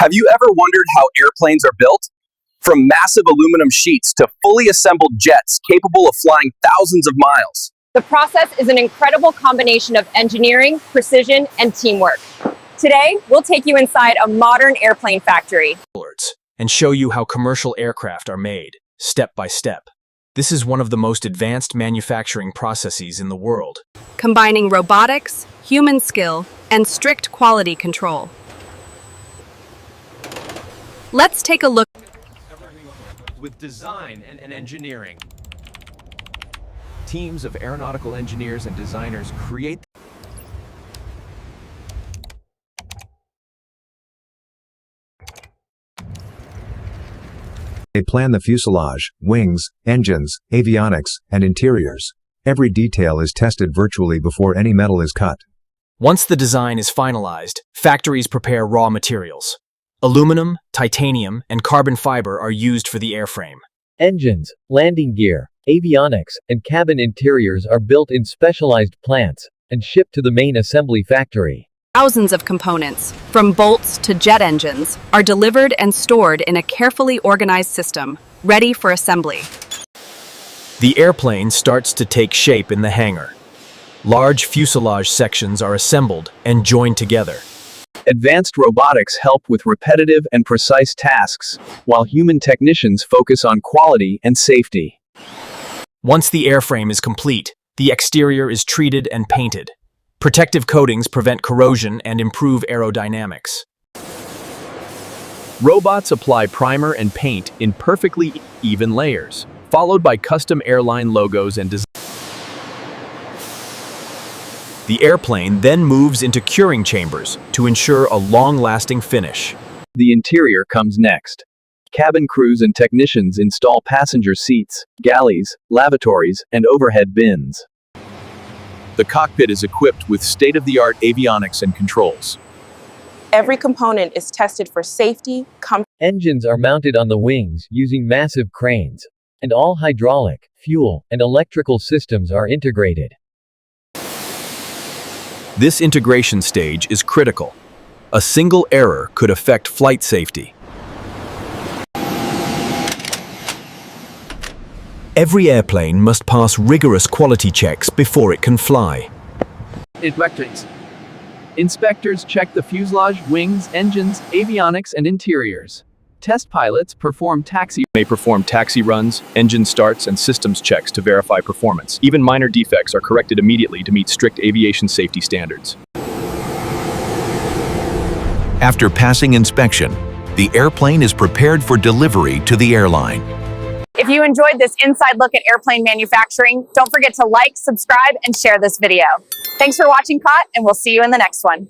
Have you ever wondered how airplanes are built? From massive aluminum sheets to fully assembled jets capable of flying thousands of miles. The process is an incredible combination of engineering, precision, and teamwork. Today, we'll take you inside a modern airplane factory and show you how commercial aircraft are made, step by step. This is one of the most advanced manufacturing processes in the world, combining robotics, human skill, and strict quality control. Let's take a look with design and engineering. Teams of aeronautical engineers and designers create They plan the fuselage, wings, engines, avionics, and interiors. Every detail is tested virtually before any metal is cut. Once the design is finalized, factories prepare raw materials. Aluminum, titanium, and carbon fiber are used for the airframe. Engines, landing gear, avionics, and cabin interiors are built in specialized plants and shipped to the main assembly factory. Thousands of components, from bolts to jet engines, are delivered and stored in a carefully organized system, ready for assembly. The airplane starts to take shape in the hangar. Large fuselage sections are assembled and joined together. Advanced robotics help with repetitive and precise tasks, while human technicians focus on quality and safety. Once the airframe is complete, the exterior is treated and painted. Protective coatings prevent corrosion and improve aerodynamics. Robots apply primer and paint in perfectly even layers, followed by custom airline logos and designs. The airplane then moves into curing chambers to ensure a long-lasting finish. The interior comes next. Cabin crews and technicians install passenger seats, galleys, lavatories, and overhead bins. The cockpit is equipped with state-of-the-art avionics and controls. Every component is tested for safety, comfort. Engines are mounted on the wings using massive cranes, and all hydraulic, fuel, and electrical systems are integrated. This integration stage is critical. A single error could affect flight safety. Every airplane must pass rigorous quality checks before it can fly. Inspectors check the fuselage, wings, engines, avionics, and interiors. Test pilots may perform taxi runs, engine starts, and systems checks to verify performance. Even minor defects are corrected immediately to meet strict aviation safety standards. After passing inspection, the airplane is prepared for delivery to the airline. If you enjoyed this inside look at airplane manufacturing, don't forget to like, subscribe, and share this video. Thanks for watching CAUT, and we'll see you in the next one.